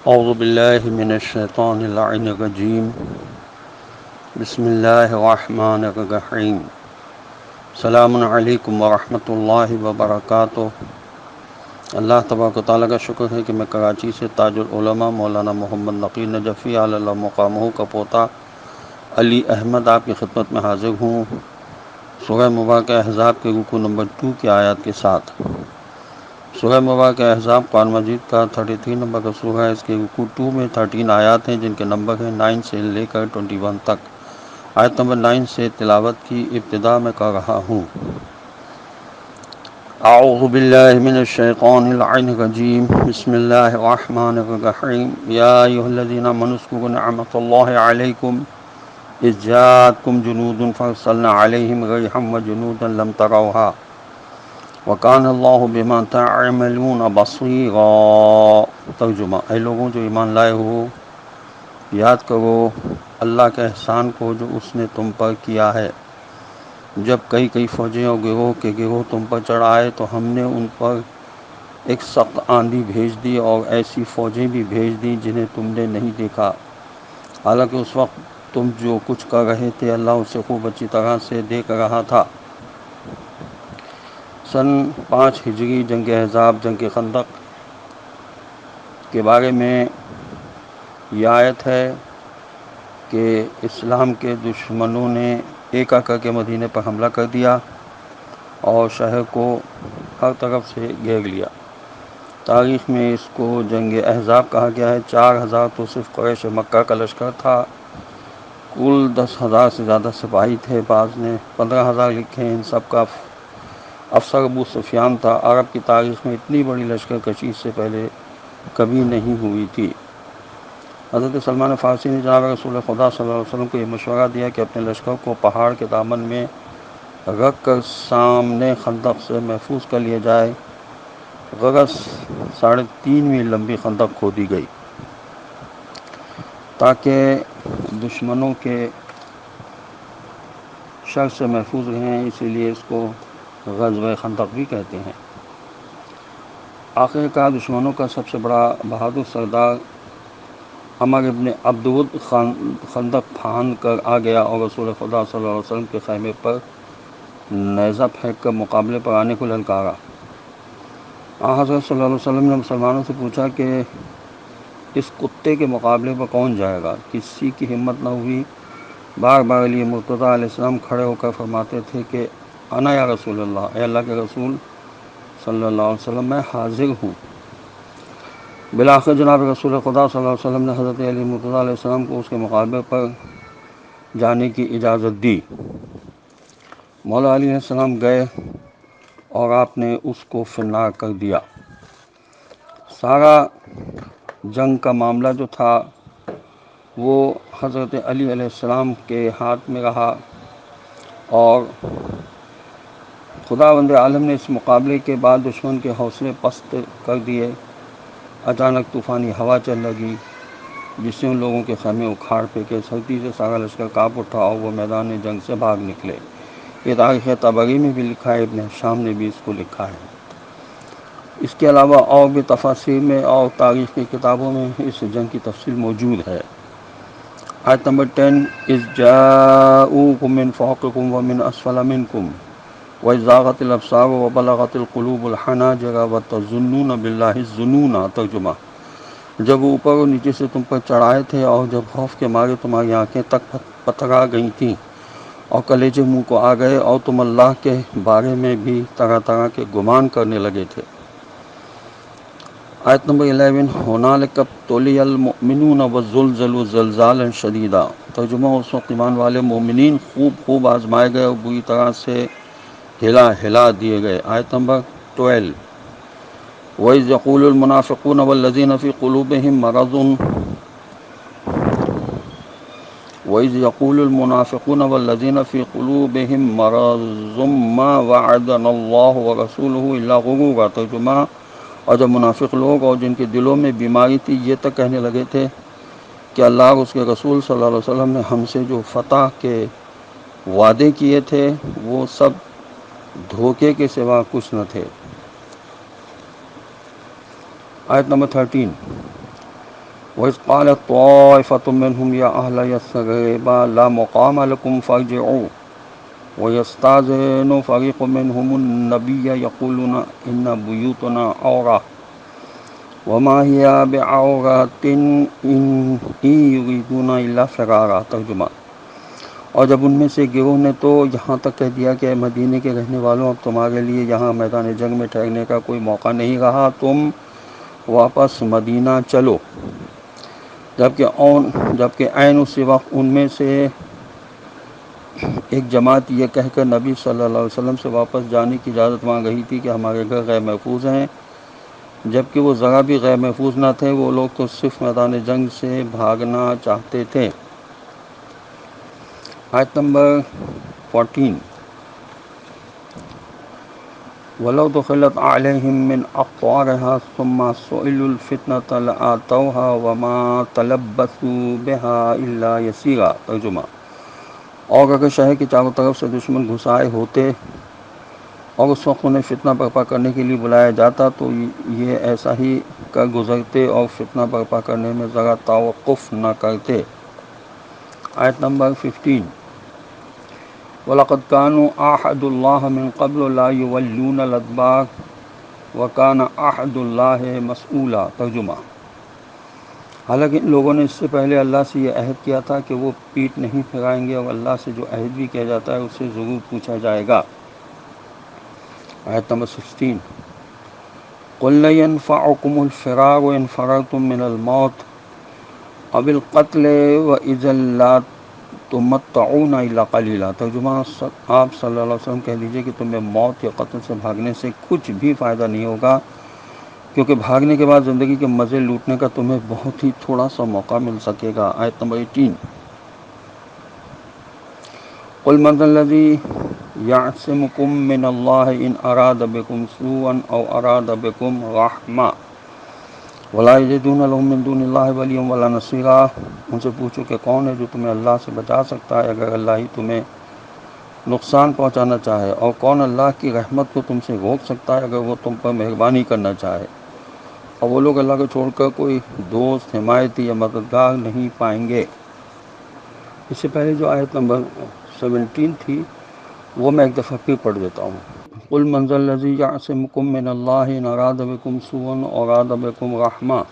اعوذ باللہ من الشیطان اللعین الرجیم بسم اللہ الرحمن الرحیم السلام علیکم ورحمۃ اللہ وبرکاتہ۔ اللہ تبارک و تعالیٰ کا شکر ہے کہ میں کراچی سے تاج العلماء مولانا محمد نقی نجفی علی اللہ مقامہ کا پوتا علی احمد آپ کی خدمت میں حاضر ہوں، سورہ مبارکہ احزاب کے رکوع نمبر 2 کی آیات کے ساتھ۔ سورہ مبارکہ احزاب قرآن مجید کا 33 نمبر کا سورہ ہے۔ اس کے رکوع 2 میں 13 آیات ہیں جن کے نمبر ہیں 9 سے لے کر 21 تک۔ آیت نمبر 9 سے تلاوت کی ابتدا میں کر رہا ہوں۔ اعوذ باللہ من الشیطان اللعین الرجیم بسم اللہ الرحمن الرحیم یا ایھا الذین آمنوا اذکروا نعمت اللہ علیکم اذ جاءتکم جنود فارسلنا علیہم ریحا وجنودا لم تروها وکان اللہ بما تعملون بصیرا۔ ترجمہ: اے لوگوں جو ایمان لائے ہو، یاد کرو اللہ کے احسان کو جو اس نے تم پر کیا ہے۔ جب کئی فوجیں اور گروہ کے گروہ تم پر چڑھ آئے تو ہم نے ان پر ایک سخت آندھی بھیج دی اور ایسی فوجیں بھی بھیج دیں جنہیں تم نے نہیں دیکھا، حالانکہ اس وقت تم جو کچھ کر رہے تھے اللہ اسے خوب اچھی طرح سے دیکھ رہا تھا۔ سن 5 ہجری جنگ احزاب، جنگ خندق کے بارے میں یہ آیت ہے کہ اسلام کے دشمنوں نے ایک کر کے مدینے پر حملہ کر دیا اور شہر کو ہر طرف سے گھیر لیا۔ تاریخ میں اس کو جنگ احزاب کہا گیا ہے۔ 4000 تو صرف قریش مکہ کا لشکر تھا، کل 10,000 سے زیادہ سپاہی تھے، بعض نے 15,000 لکھے ہیں۔ ان سب کا افسر ابو سفیان تھا۔ عرب کی تاریخ میں اتنی بڑی لشکر کشی سے پہلے کبھی نہیں ہوئی تھی۔ حضرت سلمان فارسی نے جناب رسول خدا صلی اللہ علیہ وسلم کو یہ مشورہ دیا کہ اپنے لشکر کو پہاڑ کے دامن میں رکھ کر سامنے خندق سے محفوظ کر لیا جائے۔ غرض 3.5 میل لمبی خندق کھودی گئی تاکہ دشمنوں کے شر سے محفوظ رہیں، اسی لیے اس کو غزوہ خندق بھی کہتے ہیں۔ آخر کار دشمنوں کا سب سے بڑا بہادر سردار عمر ابن عبدود خندق پھاند کر آ گیا اور رسول خدا صلی اللہ علیہ وسلم کے خیمے پر نیزہ پھینک کر مقابلے پر آنے کو للکارا۔ حضرت صلی اللہ علیہ وسلم نے مسلمانوں سے پوچھا کہ اس کتے کے مقابلے پر کون جائے گا؟ کسی کی ہمت نہ ہوئی۔ بار بار علی مرتضیٰ علیہ السلام کھڑے ہو کر فرماتے تھے کہ انا یا رسول اللہ، اے اللہ کے رسول صلی اللہ علیہ وسلم، میں حاضر ہوں۔ بالآخر جناب رسول خدا صلی اللہ علیہ وسلم نے حضرت علی مرتضیٰ علیہ السلام کو اس کے مقابلے پر جانے کی اجازت دی۔ مولا علی علیہ السلام گئے اور آپ نے اس کو فی النار کر دیا۔ سارا جنگ کا معاملہ جو تھا وہ حضرت علی علیہ السلام کے ہاتھ میں رہا اور خداوند عالم نے اس مقابلے کے بعد دشمن کے حوصلے پست کر دیے۔ اچانک طوفانی ہوا چل لگی جس سے ان لوگوں کے خیمے اکھاڑ پھینکے، سختی سے سارا لشکر کانپ اٹھا اور وہ میدان جنگ سے بھاگ نکلے۔ یہ تاریخ طبری میں بھی لکھا ہے، ابن ہشام نے بھی اس کو لکھا ہے۔ اس کے علاوہ اور بھی تفاسیر میں اور تاریخ کی کتابوں میں اس جنگ کی تفصیل موجود ہے۔ آیت نمبر 10: اذ جاءوکم من فوقکم ومن اسفل منکم وَإِذْ زَاغَتِ الْأَبْصَارُ وَبَلَغَتِ الْقُلُوبُ الْحَنَاجِرَ وَتَظُنُّونَ بِاللَّهِ الظُّنُونَ۔ ترجمہ: جب وہ اوپر اور نیچے سے تم پر چڑھائے تھے اور جب خوف کے مارے تمہاری آنکھیں تک پتھرا گئی تھیں اور کلیجے منہ کو آ گئے اور تم اللہ کے بارے میں بھی طرح طرح کے گمان کرنے لگے تھے۔ آیت نمبر 11: هُنَالِكَ ابْتُلِيَ الْمُؤْمِنُونَ وَزُلْزِلُوا زِلْزَالًا شَدِيدًا۔ ترجمہ: اس وقت ایمان والے مومنین خوب آزمائے گئے اور بری طرح سے ہلا دیے گئے۔ آیت نمبر 12: وَإِذْ يَقُولُ الْمُنَافِقُونَ وَالَّذِينَ فِي قُلُوبِهِم مَرَضٌ مَّا وَعَدَنَا اللَّهُ وَرَسُولُهُ إِلَّا غُرُورًا۔ ترجمہ: اور جب منافق لوگ اور جن کے دلوں میں بیماری تھی یہ تک کہنے لگے تھے کہ اللہ اور اس کے رسول صلی اللہ علیہ وسلم نے ہم سے جو فتح کے وعدے کیے تھے وہ سب دھوکے کے سوا کچھ نہ تھے۔ آیت نمبر 13: وَإِذْ قَالَتْ طَائِفَةٌ مِّنْهُمْ يَا أَهْلَ يَثْرِبَ لَا مُقَامَ لَكُمْ فَارْجِعُوا وَيَسْتَأْذِنُ فَرِيقٌ مِّنْهُمُ النَّبِيَّ يَقُولُونَ إِنَّ بُيُوتَنَا عَوْرَةٌ وَمَا هِيَ بِعَوْرَةٍ إِن يُرِيدُونَ إِلَّا فِرَارًا۔ ترجمہ: اور جب ان میں سے گروہ نے تو یہاں تک کہہ دیا کہ اے مدینے کے رہنے والوں، اب تمہارے لیے یہاں میدان جنگ میں ٹھہرنے کا کوئی موقع نہیں رہا، تم واپس مدینہ چلو۔ جبکہ عین اسی وقت ان میں سے ایک جماعت یہ کہہ کر نبی صلی اللہ علیہ وسلم سے واپس جانے کی اجازت مانگ رہی تھی کہ ہمارے گھر غیر محفوظ ہیں، جبکہ وہ ذرا بھی غیر محفوظ نہ تھے، وہ لوگ تو صرف میدان جنگ سے بھاگنا چاہتے تھے۔ آیت نمبر 14: وَلَوْ دُخِلَتْ عَلَيْهِم مِّنْ أَقْطَارِهَا ثُمَّ سُئِلُوا الْفِتْنَةَ لَآتَوْهَا وَمَا تَلَبَّثُوا بِهَا إِلَّا يَسِيرًا۔ ترجمہ: اور اگر شہر کی چاروں طرف سے دشمن گھس آئے ہوتے اور اس وقت انہیں فتنہ برپا کرنے کے لیے بلایا جاتا تو یہ ایسا ہی کر گزرتے اور فتنہ برپا کرنے میں ذرا توقف نہ کرتے۔ آیت نمبر 15: وَلَقَدْ كَانُوا عَاهَدُوا اللَّهَ مِن قَبْلُ لَا يُوَلُّونَ الْأَدْبَارَ وَكَانَ عَهْدُ اللَّهِ مَسْئُولًا۔ ترجمہ: حالانکہ ان لوگوں نے اس سے پہلے اللہ سے یہ عہد کیا تھا کہ وہ پیٹھ نہیں پھیرائیں گے، اور اللہ سے جو عہد بھی کیا جاتا ہے اس سے ضرور پوچھا جائے گا۔ آیت نمبر 16: قُل لَّن يَنفَعَكُمُ الْفِرَارُ إِن فَرَرْتُم مِّنَ الْمَوْتِ أَوِ الْقَتْلِ وَإِذًا لَّا تُمَتَّعُونَ إِلَّا قَلِيلًا۔ ترجمہ: آپ صلی اللہ علیہ وسلم کہہ دیجئے کہ تمہیں موت یا قتل سے بھاگنے سے کچھ بھی فائدہ نہیں ہوگا، کیونکہ بھاگنے کے بعد زندگی کے مزے لوٹنے کا تمہیں بہت ہی تھوڑا سا موقع مل سکے گا۔ آیت نمبر 18: قُلْ مَنْ ذَا الَّذِي يَعْصِمُكُم مِّنَ اللَّهِ إِنْ أَرَادَ بِكُمْ سُوءًا أَوْ أَرَادَ بِكُمْ رَحْمَةً وَلَا يَجِدُونَ لَهُم مِّن دُونِ اللَّهِ وَلِيًّا وَلَا نَصِيرًا۔ ان سے پوچھو کہ کون ہے جو تمہیں اللہ سے بچا سکتا ہے اگر اللہ ہی تمہیں نقصان پہنچانا چاہے، اور کون اللہ کی رحمت کو تم سے روک سکتا ہے اگر وہ تم پر مہربانی کرنا چاہے۔ اور وہ لوگ اللہ کو چھوڑ کر کوئی دوست، حمایتی یا مددگار نہیں پائیں گے۔ اس سے پہلے جو آیت نمبر 17 تھی وہ میں ایک دفعہ پھر پڑھ دیتا ہوں۔ قُلْ مَنْ ذَا الَّذِي يَعْصِمُكُم مِّنَ اللَّهِ إِنْ أَرَادَ بِكُمْ سُوءًا أَوْ أَرَادَ بِكُمْ رَحْمَةً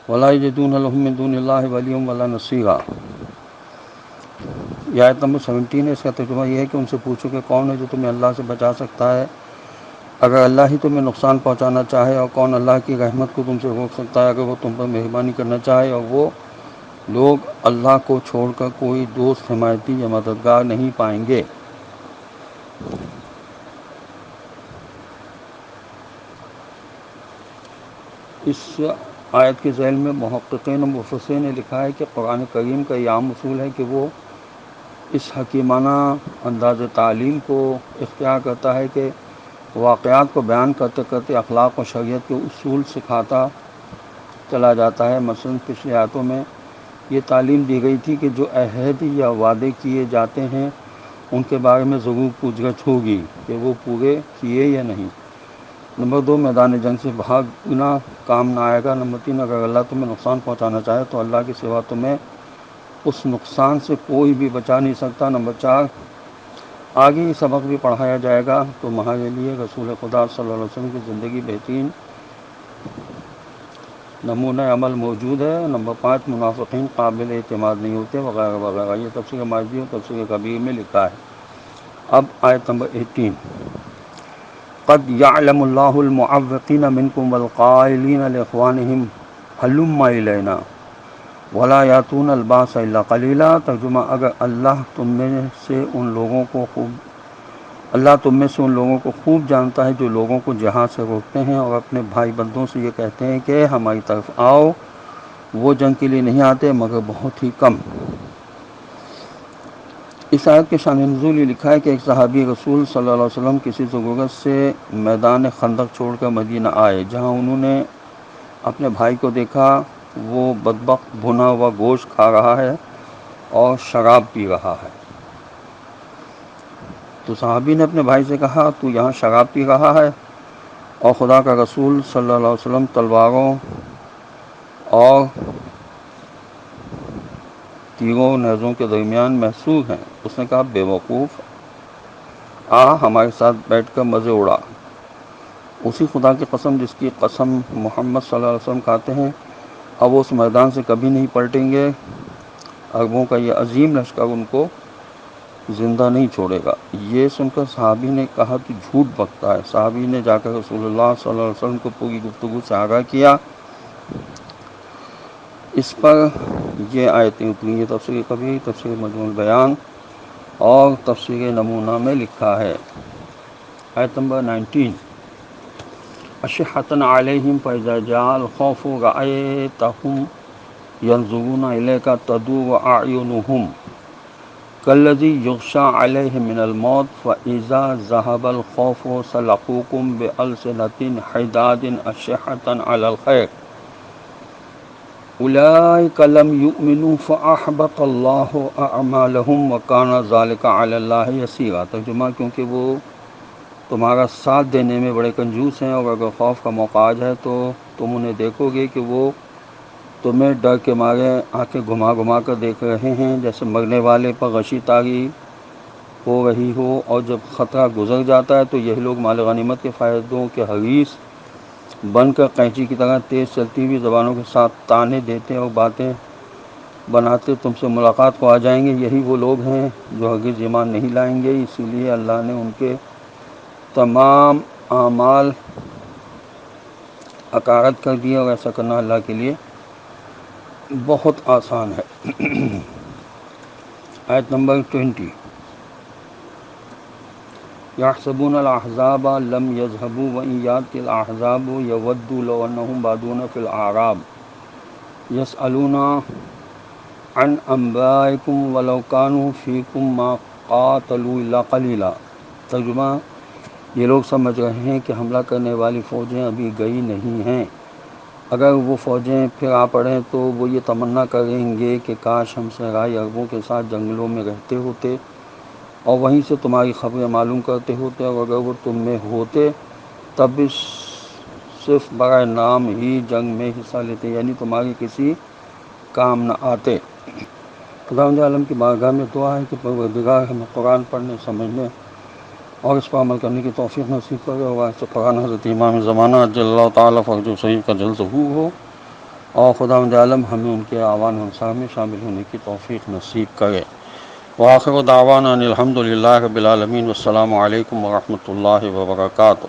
وَلَا يَجِدُونَ لَهُم مِّن دُونِ اللَّهِ وَلِيًّا وَلَا نَصِيرًا۔ یہ آیت نمبر 17 ہے، اس کا ترجمہ یہ ہے کہ ان سے پوچھو کہ کون ہے جو تمہیں اللہ سے بچا سکتا ہے اگر اللہ ہی تمہیں نقصان پہنچانا چاہے، اور کون اللہ کی رحمت کو تم سے روک سکتا ہے اگر وہ تم پر مہربانی کرنا چاہے۔ اور وہ لوگ اللہ کو چھوڑ کر کوئی دوست، حمایتی یا مددگار نہیں پائیں گے۔ اس آیت کے ذیل میں محققین و مفسرین نے لکھا ہے کہ قرآن کریم کا یہ عام اصول ہے کہ وہ اس حکیمانہ انداز تعلیم کو اختیار کرتا ہے کہ واقعات کو بیان کرتے کرتے اخلاق و شریعت کے اصول سکھاتا چلا جاتا ہے۔ مثلا پچھلی آیتوں میں یہ تعلیم دی گئی تھی کہ جو عہد یا وعدے کیے جاتے ہیں ان کے بارے میں ضرور پوچھ گچھ ہوگی کہ وہ پورے کیے یا نہیں۔ نمبر 2، میدان جنگ سے بھاگنا کام نہ آئے گا۔ نمبر 3، اگر اللہ تمہیں نقصان پہنچانا چاہے تو اللہ کے سوا تمہیں اس نقصان سے کوئی بھی بچا نہیں سکتا۔ نمبر 4، آگے یہ سبق بھی پڑھایا جائے گا تو تمہارے لیے رسول خدا صلی اللہ علیہ وسلم کی زندگی بہترین نمونہ عمل موجود ہے۔ نمبر 5، منافقین قابل اعتماد نہیں ہوتے، وغیرہ وغیرہ۔ یہ تفسیر ماجدی اور تفسیر کبیر میں لکھا ہے۔ اب آیت نمبر 18: قد يعلم الله المعوقين منكم والقائلين لإخوانهم هلم إلينا ولا يأتون الباس إلا قليلا۔ ترجمہ: اگر اللہ تم میں سے ان لوگوں کو خوب جانتا ہے جو لوگوں کو جہاد سے روکتے ہیں اور اپنے بھائی بندوں سے یہ کہتے ہیں کہ ہماری طرف آؤ، وہ جنگ کے لیے نہیں آتے مگر بہت ہی کم۔ اس آیت کے شان نزول یہ لکھا ہے کہ ایک صحابی رسول صلی اللہ علیہ وسلم کسی ضرورت سے میدان خندق چھوڑ کر مدینہ آئے، جہاں انہوں نے اپنے بھائی کو دیکھا وہ بدبخت بھنا ہوا گوشت کھا رہا ہے اور شراب پی رہا ہے۔ تو صحابی نے اپنے بھائی سے کہا، تو یہاں شراب پی رہا ہے اور خدا کا رسول صلی اللہ علیہ وسلم تلواروں اور تیروں نیزوں کے درمیان محصور ہیں۔ اس نے کہا بے وقوف، ہمارے ساتھ بیٹھ کر مزے اڑا۔ اسی خدا کی قسم جس کی قسم محمد صلی اللہ علیہ وسلم کھاتے ہیں، اب وہ اس میدان سے کبھی نہیں پلٹیں گے۔ عربوں کا یہ عظیم لشکر ان کو زندہ نہیں چھوڑے گا۔ یہ سن کر صحابی نے کہا تو جھوٹ بکتا ہے۔ صحابی نے جا کر رسول اللہ صلی اللہ علیہ وسلم کو پوری گفتگو سے آگاہ کیا۔ اس پر یہ آیتیں اتری ہیں۔ تفسیر کبیر، تفسیر مجموع البیان اور تفسیر نمونہ میں لکھا ہے۔ آیت نمبر 19، اشحۃ علیہم فاذا جاء الخوف رأیتہم ينظرون الیک تدور اعینہم کالذی یغشی علیہ من الموت فاذا ذهب الخوف سلقوکم بألسنۃ حداد اشحۃ علی الخیر اولئک لم یؤمنوا فاحبط اللہ اعمالہم وکان ذلک علی اللہ یسیرا۔ ترجمہ، کیونکہ وہ تمہارا ساتھ دینے میں بڑے کنجوس ہیں، اور اگر خوف کا موقع آ جائے تو تم انہیں دیکھو گے کہ وہ تمہیں ڈر کے مارے آنکھیں گھما گھما کر دیکھ رہے ہیں، جیسے مرنے والے پر غشی طاری ہو رہی ہو، اور جب خطرہ گزر جاتا ہے تو یہی لوگ مال غنیمت کے فائدوں کے حریص بن کر قینچی کی طرح تیز چلتی ہوئی زبانوں کے ساتھ طعنے دیتے اور باتیں بناتے تم سے ملاقات کو آ جائیں گے۔ یہی وہ لوگ ہیں جو ہرگز ایمان نہیں لائیں گے، اسی لیے اللہ نے ان کے تمام اعمال اکارت کر دیے، اور ایسا کرنا اللہ کے لیے بہت آسان ہے۔ آیت نمبر 20، یحسبون الاحزاب لم یذهبوا وان یأتی الاحزاب یودوا لو انهم بادون فی الاعراب یسألون عن انبائکم ولو كانوا فیکم ما قاتلوا الا قلیلا۔ ترجمہ، یہ لوگ سمجھ رہے ہیں کہ حملہ کرنے والی فوجیں ابھی گئی نہیں ہیں، اگر وہ فوجیں پھر آ پڑیں تو وہ یہ تمنا کریں گے کہ کاش ہم صحرائی عربوں کے ساتھ جنگلوں میں رہتے ہوتے اور وہیں سے تمہاری خبریں معلوم کرتے ہوتے، اور اگر وہ تم میں ہوتے تب بھی صرف برائے نام ہی جنگ میں حصہ لیتے، یعنی تمہاری کسی کام نہ آتے۔ خداوند عالم کی بارگاہ میں دعا ہے کہ پروردگار ہمیں قرآن پڑھنے، سمجھنے اور اس پر عمل کرنے کی توفیق نصیب کرے، اور واسطے قرآن حضرت امام زمانہ عجل اللہ تعالیٰ فرج شریف کا جلد ظہور ہو، اور خداوند عالم ہمیں ان کے اعوان انصار میں شامل ہونے کی توفیق نصیب کرے۔ وآخر دعوانا ان الحمد للہ رب العالمین، والسلام علیکم ورحمۃ اللہ وبرکاتہ۔